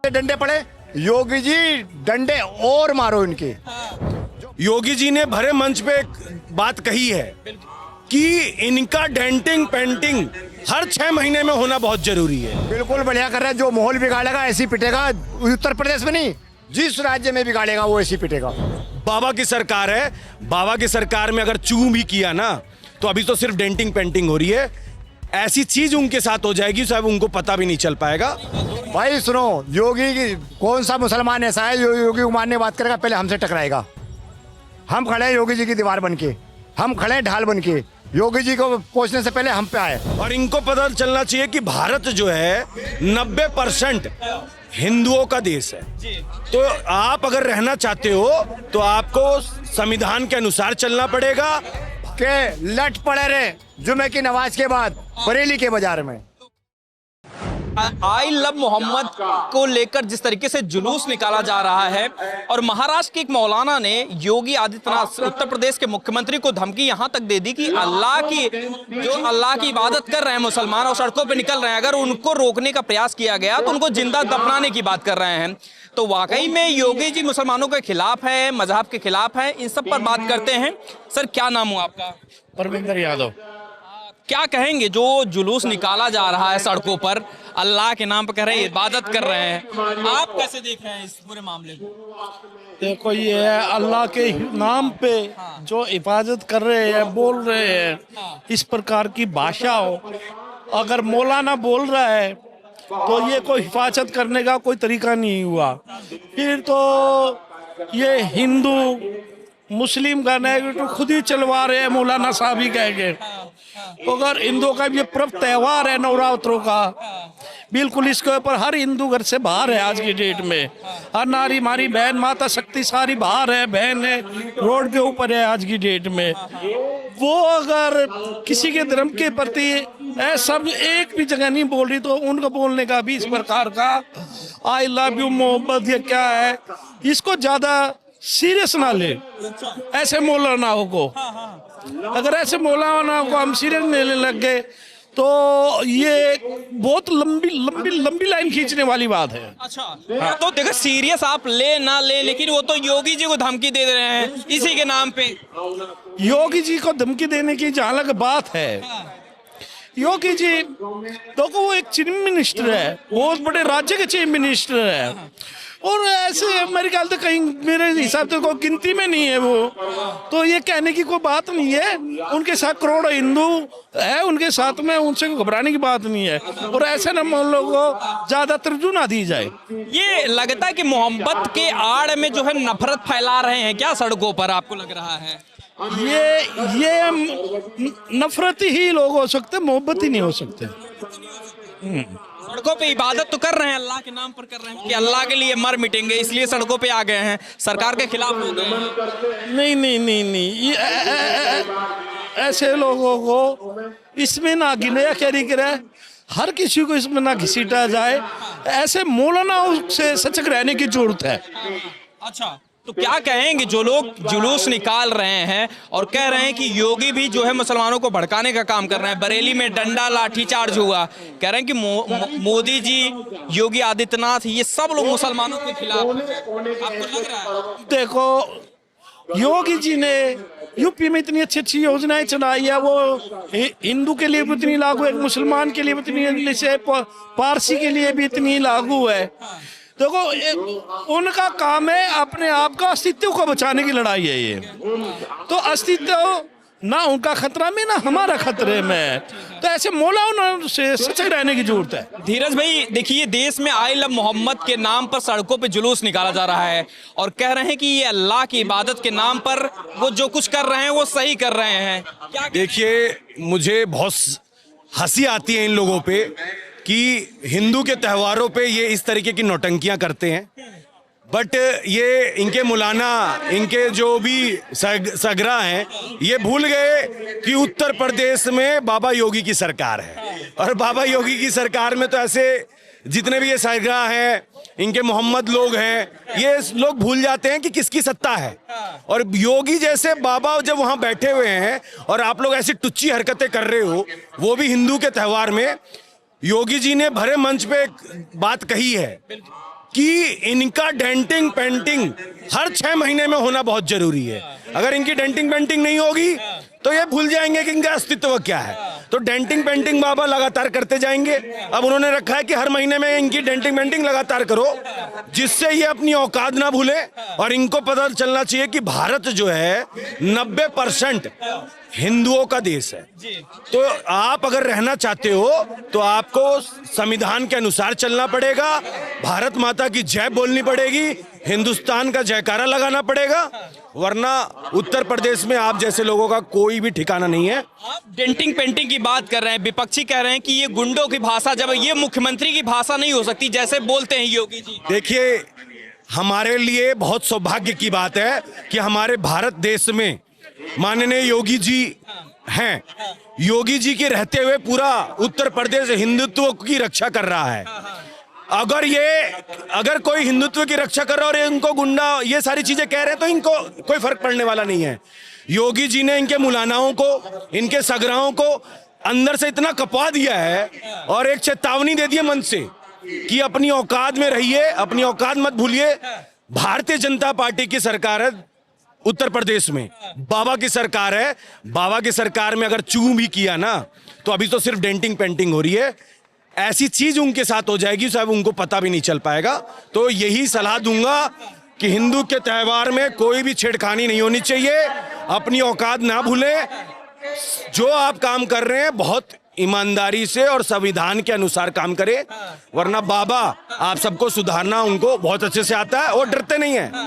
डंडे पड़े, योगी जी डंडे और मारो इनके। योगी जी ने भरे मंच पे एक बात कही है कि इनका डेंटिंग पेंटिंग हर 6 महीने में होना बहुत जरूरी है। बिल्कुल बढ़िया कर रहा है। जो माहौल बिगाड़ेगा ऐसी पिटेगा। उत्तर प्रदेश में नहीं, जिस राज्य में बिगाड़ेगा वो ऐसी पिटेगा। बाबा की सरकार है, बाबा की सरकार में अगर चू भी किया ना तो अभी तो सिर्फ डेंटिंग पेंटिंग हो रही है। ऐसी चीज उनके साथ हो जाएगी शायद उनको पता भी नहीं चल पाएगा। भाई सुनो, योगी की कौन सा मुसलमान ऐसा है जो योगी को मारने बात करेगा, पहले हमसे टकराएगा। हम खड़े हैं योगी जी की दीवार बन के, हम खड़े हैं ढाल बन के। योगी जी को पहुंचने से पहले हम पे आए। और इनको पता चलना चाहिए कि भारत जो है 90% हिंदुओं का देश है। तो आप अगर रहना चाहते हो तो आपको संविधान के अनुसार चलना पड़ेगा। के लट पड़े रहे जुमे की नमाज के बाद बरेली के बाजार में। आई लव मोहम्मद को लेकर जिस तरीके से जुलूस निकाला जा रहा है और महाराष्ट्र के एक मौलाना ने योगी आदित्यनाथ उत्तर प्रदेश के मुख्यमंत्री को धमकी यहां तक दे दी कि अल्लाह की इबादत कर रहे हैं मुसलमान और सड़कों पे निकल रहे हैं, अगर उनको रोकने का प्रयास किया गया तो उनको जिंदा दफनाने की बात कर रहे हैं। तो वाकई में योगी जी मुसलमानों के खिलाफ है, मजहब के खिलाफ है। इन सब पर बात करते हैं। सर क्या नाम हुआ आपका? परविंदर यादव। क्या कहेंगे जो जुलूस निकाला जा रहा है सड़कों पर, अल्लाह के नाम पर कह रहे हैं, इबादत कर रहे हैं, आप कैसे देख रहे हैं इस पूरे मामले को? देखो ये अल्लाह के नाम पे जो इबादत कर रहे हैं, बोल रहे हैं, इस प्रकार की भाषा हो, अगर मौलाना बोल रहा है तो ये कोई हिफाजत करने का कोई तरीका नहीं हुआ। फिर तो ये हिंदू मुस्लिम का नेगेटिव खुद ही चलवा रहे हैं, मौलाना साहब ही कहेंगे। अगर हिंदुओं का ये पर्व त्योहार है नवरात्रों का, बिल्कुल इसके ऊपर हर हिंदू घर से बाहर है आज की डेट में। हर नारी हमारी बहन माता शक्ति सारी बाहर है, बहन है, रोड के ऊपर है आज की डेट में। वो अगर किसी के धर्म के प्रति सब एक भी जगह नहीं बोल रही तो उनको बोलने का भी इस प्रकार का आई लव यू मोहब्बत या क्या है, इसको ज्यादा सीरियस ना ले। ऐसे मौलानाओं को, अगर ऐसे मौलानाओं को हम सीरियस लेने लग गए तो ये बहुत लंबी लाइन खींचने वाली बात है। अच्छा तो देखो, सीरियस आप ले ना ले, लेकिन वो तो योगी जी को धमकी दे रहे हैं इसी के नाम पे। योगी जी को धमकी देने की जहाँ तक बात है, योगी जी तो वो एक चीफ मिनिस्टर है, बहुत बड़े राज्य के चीफ मिनिस्टर है, और ऐसे मेरे ख्याल से कहीं मेरे हिसाब से कोई गिनती में नहीं है वो। तो ये कहने की कोई बात नहीं है। उनके साथ करोड़ों हिंदू है, उनके साथ में, उनसे घबराने की बात नहीं है। और ऐसे न हम लोगों को ज्यादा तर्जु ना दी जाए। ये लगता है कि मोहब्बत के आड़ में जो है नफरत फैला रहे हैं क्या सड़कों पर, आपको लग रहा है? ये नफरत ही लोग हो सकते, मोहब्बत ही नहीं हो सकते। सड़कों पे इबादत तो कर रहे हैं, अल्लाह के नाम पर कर रहे हैं कि अल्लाह के लिए मर मिटेंगे, इसलिए सड़कों पे आ गए हैं, सरकार के खिलाफ हो गए हैं। नहीं, ये ऐसे लोगों को इसमें ना गिने कैरी करे, हर किसी को इसमें ना घसीटा जाए। ऐसे मौलानाओं से सचक रहने की जरूरत है। अच्छा तो क्या कहेंगे जो लोग जुलूस निकाल रहे हैं और कह रहे हैं कि योगी भी जो है मुसलमानों को भड़काने का काम कर रहे हैं? बरेली में डंडा लाठी चार्ज हुआ, कह रहे हैं कि मोदी जी, योगी आदित्यनाथ, ये सब लोग मुसलमानों के खिलाफ हैं। आपको लग रहा है? देखो, योगी जी ने यूपी में इतनी अच्छी योजनाएं चलाई है, वो हिंदू के लिए भी इतनी लागू है, मुसलमान के लिए भी इतनी, पारसी के लिए भी इतनी लागू है। देखो उनका काम है अपने आप का अस्तित्व को बचाने की लड़ाई है ये। तो अस्तित्व ना उनका खतरा में ना हमारा खतरे में, तो ऐसे मौलाना से सचक रहने की जरूरत है। धीरज भाई देखिए, देश में आई लव मोहम्मद के नाम पर सड़कों पे जुलूस निकाला जा रहा है और कह रहे हैं कि ये अल्लाह की इबादत के नाम पर वो जो कुछ कर रहे हैं वो सही कर रहे हैं। क्या देखिए, मुझे बहुत हंसी आती है इन लोगों पे कि हिंदू के त्योहारों पे ये इस तरीके की नौटंकियां करते हैं, बट ये इनके मौलाना, इनके जो भी सगरा हैं, ये भूल गए कि उत्तर प्रदेश में बाबा योगी की सरकार है। और बाबा योगी की सरकार में तो ऐसे जितने भी ये सगरा हैं, इनके मोहम्मद लोग हैं, ये लोग भूल जाते हैं कि किसकी सत्ता है। और योगी जैसे बाबा जब वहां बैठे हुए हैं और आप लोग ऐसी टुच्ची हरकतें कर रहे हो, वो भी हिंदू के त्योहार में। योगी जी ने भरे मंच पे एक बात कही है कि इनका डेंटिंग पेंटिंग हर 6 महीने में होना बहुत जरूरी है। अगर इनकी डेंटिंग पेंटिंग नहीं होगी तो ये भूल जाएंगे कि इनका अस्तित्व क्या है। तो डेंटिंग पेंटिंग बाबा लगातार करते जाएंगे। अब उन्होंने रखा है कि हर महीने में इनकी डेंटिंग पेंटिंग लगातार करो, जिससे ये अपनी औकात ना भूले। और इनको पता चलना चाहिए कि भारत जो है 90% हिंदुओं का देश है। तो आप अगर रहना चाहते हो तो आपको संविधान के अनुसार चलना पड़ेगा, भारत माता की जय बोलनी पड़ेगी, हिंदुस्तान का जयकारा लगाना पड़ेगा, वरना उत्तर प्रदेश में आप जैसे लोगों का कोई भी ठिकाना नहीं है। आप डेंटिंग पेंटिंग की बात कर रहे हैं, विपक्षी कह रहे हैं कि ये गुंडों की भाषा, जब ये मुख्यमंत्री की भाषा नहीं हो सकती जैसे बोलते हैं योगी जी। देखिए, हमारे लिए बहुत सौभाग्य की बात है कि हमारे भारत देश में माननीय योगी जी हैं। योगी जी के रहते हुए पूरा उत्तर प्रदेश हिंदुत्व की रक्षा कर रहा है। अगर कोई हिंदुत्व की रक्षा कर रहा है और इनको गुंडा ये सारी चीजें कह रहे हैं तो इनको कोई फर्क पड़ने वाला नहीं है। योगी जी ने इनके मुलानाओं को, इनके सगराओं को अंदर से इतना कपवा दिया है और एक चेतावनी दे दी है मन से कि अपनी औकात में रहिए, अपनी औकात मत भूलिए। भारतीय जनता पार्टी की सरकार है उत्तर प्रदेश में, बाबा की सरकार है। बाबा की सरकार में अगर चू भी किया ना तो अभी तो सिर्फ डेंटिंग पेंटिंग हो रही है। ऐसी चीज उनके साथ हो जाएगी शायद उनको पता भी नहीं चल पाएगा। तो यही सलाह दूंगा कि हिंदू के त्योहार में कोई भी छेड़खानी नहीं होनी चाहिए, अपनी औकात ना भूलें। जो आप काम कर रहे हैं बहुत ईमानदारी से और संविधान के अनुसार काम करें, वरना बाबा आप सबको सुधारना उनको बहुत अच्छे से आता है और डरते नहीं है। तो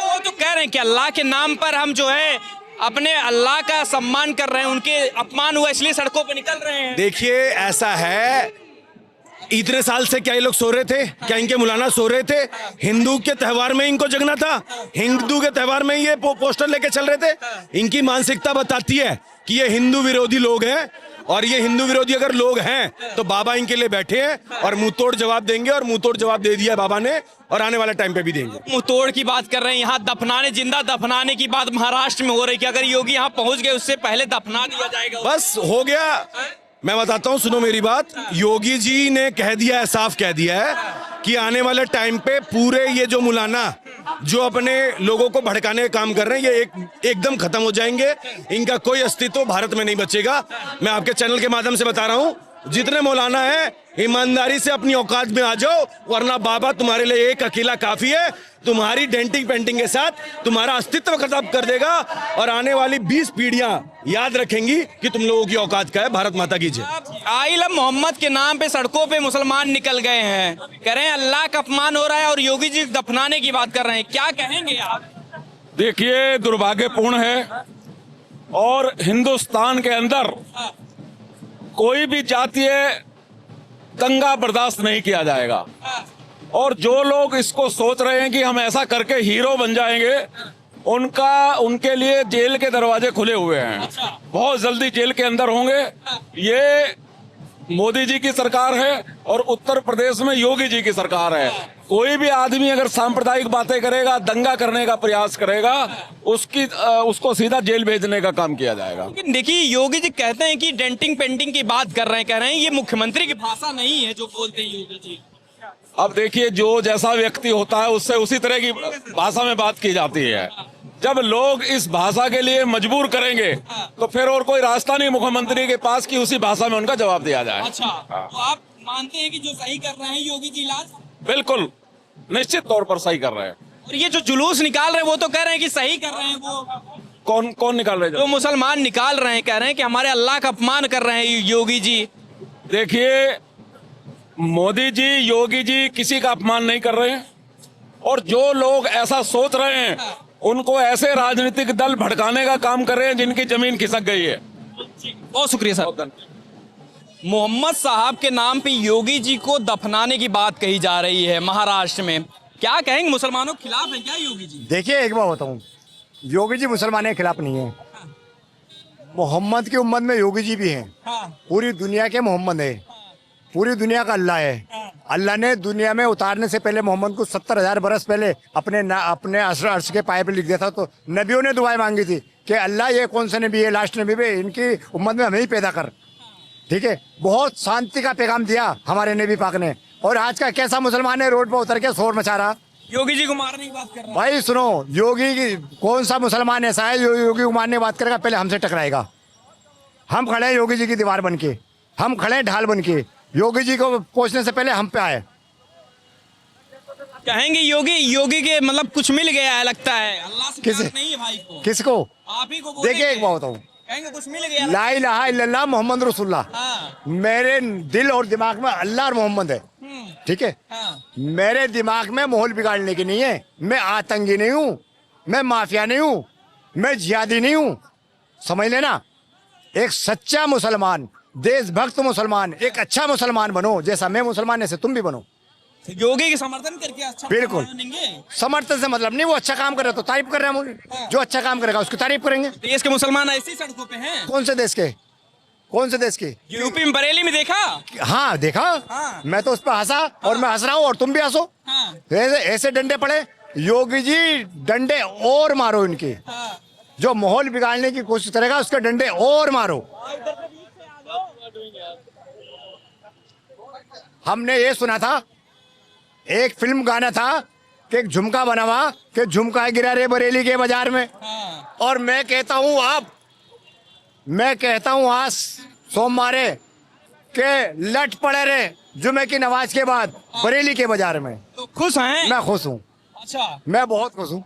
वो तो कह रहे हैं कि अल्लाह के नाम पर हम जो है अपने अल्लाह का सम्मान कर रहे हैं, उनके अपमान हुआ इसलिए सड़कों पर निकल रहे हैं। देखिए, ऐसा है, इतने साल से क्या ये लोग सो रहे थे? क्या इनके मुलाना सो रहे थे? हिंदू के त्योहार में इनको जगना था, हिंदू के त्योहार में ये पोस्टर लेके चल रहे थे। इनकी मानसिकता बताती है कि ये हिंदू विरोधी लोग हैं, और ये हिंदू विरोधी अगर लोग हैं तो बाबा इनके लिए बैठे हैं और मुंह तोड़ जवाब देंगे, और मुंह तोड़ जवाब दे दिया बाबा ने और आने वाले टाइम पे भी देंगे। मुंह तोड़ की बात कर रहे हैं, यहाँ दफनाने, जिंदा दफनाने की बात महाराष्ट्र में हो रही है कि अगर योगी यहाँ पहुंच गए उससे पहले दफना दिया जाएगा। बस हो गया। मैं बताता हूं, सुनो मेरी बात। योगी जी ने कह दिया है, साफ कह दिया है कि आने वाले टाइम पे पूरे ये जो मुलाना जो अपने लोगों को भड़काने का काम कर रहे हैं ये एकदम खत्म हो जाएंगे। इनका कोई अस्तित्व भारत में नहीं बचेगा। मैं आपके चैनल के माध्यम से बता रहा हूं, जितने मौलाना है ईमानदारी से अपनी औकात में आ जाओ, वरना बाबा तुम्हारे लिए एक अकेला काफी है। तुम्हारी डेंटिंग पेंटिंग के साथ तुम्हारा अस्तित्व खत्म कर देगा और आने वाली 20 पीढ़ियां याद रखेंगी कि तुम लोगों की औकात का है। भारत माता की जय। आइलम मोहम्मद के नाम पे सड़कों पे मुसलमान निकल गए हैं, कह रहे हैं अल्लाह का अपमान हो रहा है और योगी जी दफनाने की बात कर रहे हैं, क्या कहेंगे आप? देखिए, दुर्भाग्यपूर्ण है और हिंदुस्तान के अंदर कोई भी जातीय दंगा बर्दाश्त नहीं किया जाएगा। और जो लोग इसको सोच रहे हैं कि हम ऐसा करके हीरो बन जाएंगे, उनके लिए जेल के दरवाजे खुले हुए हैं। बहुत जल्दी जेल के अंदर होंगे। ये मोदी जी की सरकार है और उत्तर प्रदेश में योगी जी की सरकार है। कोई भी आदमी अगर सांप्रदायिक बातें करेगा, दंगा करने का प्रयास करेगा, उसको सीधा जेल भेजने का काम किया जाएगा। लेकिन देखिए, योगी जी कहते हैं कि डेंटिंग पेंटिंग की बात कर रहे हैं, कह रहे हैं ये मुख्यमंत्री की भाषा नहीं है जो बोलते हैं योगी जी। अब देखिए, जो जैसा व्यक्ति होता है उससे उसी तरह की भाषा में बात की जाती है। जब लोग इस भाषा के लिए मजबूर करेंगे तो फिर और कोई रास्ता नहीं मुख्यमंत्री के पास कि उसी भाषा में उनका जवाब दिया जाए। अच्छा, तो आप मानते हैं कि जो सही कर रहे हैं योगी जी इलाज? बिल्कुल, निश्चित तौर पर सही कर रहे हैं। और ये जो जुलूस निकाल रहे हैं वो तो कह रहे हैं कि सही कर रहे हैं। वो कौन निकाल रहे हैं? जो मुसलमान निकाल रहे हैं, कह रहे हैं कि हमारे अल्लाह का अपमान कर रहे हैं योगी जी। देखिए, मोदी जी, योगी जी किसी का अपमान नहीं कर रहे हैं, और जो लोग ऐसा सोच रहे हैं उनको ऐसे राजनीतिक दल भड़काने का काम कर रहे हैं जिनकी जमीन खिसक गई है। बहुत शुक्रिया सर। मोहम्मद साहब के नाम पे योगी जी को दफनाने की बात कही जा रही है महाराष्ट्र में, क्या कहेंगे? मुसलमानों के खिलाफ है क्या योगी जी? देखिए, एक बात बताऊं, योगी जी मुसलमानों के खिलाफ नहीं है। मोहम्मद की उम्मत में योगी जी भी हैं। पूरी दुनिया के मोहम्मद है, पूरी दुनिया का अल्लाह है। अल्लाह ने दुनिया में उतारने से पहले मोहम्मद को 70,000 बरस पहले अपने अर्श के पाए पे लिख दिया था। तो नबियों ने दुआएं मांगी थी कि अल्लाह ये कौन सा नबी है, लास्ट नबी है, इनकी उम्मत में हमें ही पैदा कर। ठीक है, बहुत शांति का पैगाम दिया हमारे नबी पाक ने। और आज का कैसा मुसलमान है रोड पर उतर के शोर मचा रहा। योगी जी को मारने की बात कर रहा है। भाई सुनो, योगी की कौन सा मुसलमान ऐसा है जो योगी को मारने की बात करेगा, पहले हमसे टकराएगा। हम खड़े हैं योगी जी की दीवार बन के, हम खड़े हैं ढाल बन के। योगी जी को पहुंचने से पहले हम पे आए। कहेंगे योगी के मतलब कुछ मिल गया है लगता है, अल्लाह से किसे? प्यार नहीं है भाई को, किसको? आप ही को बोलेंगे। देखिए एक बात बताऊं, कहेंगे कुछ मिल गया। ला इलाहा इल्लल्लाह मोहम्मद रसूलुल्लाह, हाँ, मेरे दिल और दिमाग में अल्लाह और मोहम्मद है, ठीक है। हाँ, मेरे दिमाग में माहौल बिगाड़ने की नहीं है। मैं आतंकी नहीं हूँ, मैं माफिया नहीं हूँ, मैं जिहादी नहीं हूँ, समझ लेना। एक सच्चा मुसलमान, देशभक्त मुसलमान, एक अच्छा मुसलमान बनो, जैसा मैं मुसलमान ऐसे तुम भी बनो। योगी के समर्थन करके अच्छा बिल्कुल। बनेंगे। समर्थन से मतलब नहीं, वो अच्छा काम कर रहा है तो तारीफ कर रहे हैं मुझे। जो अच्छा काम करेगा उसकी तारीफ करेंगे। देश के मुसलमान ऐसी सड़कों पे हैं। कौन से देश के? कौन से देश के? यूपी में बरेली में देखा। हाँ देखा। हाँ। मैं तो उस पर हंसा और मैं हंस रहा हूँ और तुम भी हंसो। हाँ, ऐसे डंडे पड़े। योगी जी डंडे और मारो इनके, हाँ। जो माहौल बिगाड़ने की कोशिश करेगा उसके डंडे और मारो। हमने ये सुना था, एक फिल्म गाना था कि एक झुमका बना हुआ कि झुमका गिरा रे बरेली के बाजार में। हाँ। और मैं कहता हूँ आज सोमवारे के लट पड़े रे जुमे की नमाज के बाद बरेली के बाजार में। तो खुश हैं? मैं खुश हूँ, अच्छा, मैं बहुत खुश हूँ।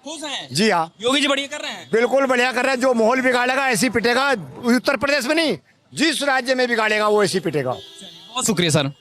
खुश हैं। जी हाँ, योगी जी बढ़िया कर रहे हैं। बिल्कुल बढ़िया कर रहे हैं। जो माहौल बिगाड़ेगा ऐसी पिटेगा। उत्तर प्रदेश में नहीं, जिस राज्य में बिगाड़ेगा वो ऐसी पिटेगा। बहुत शुक्रिया सर।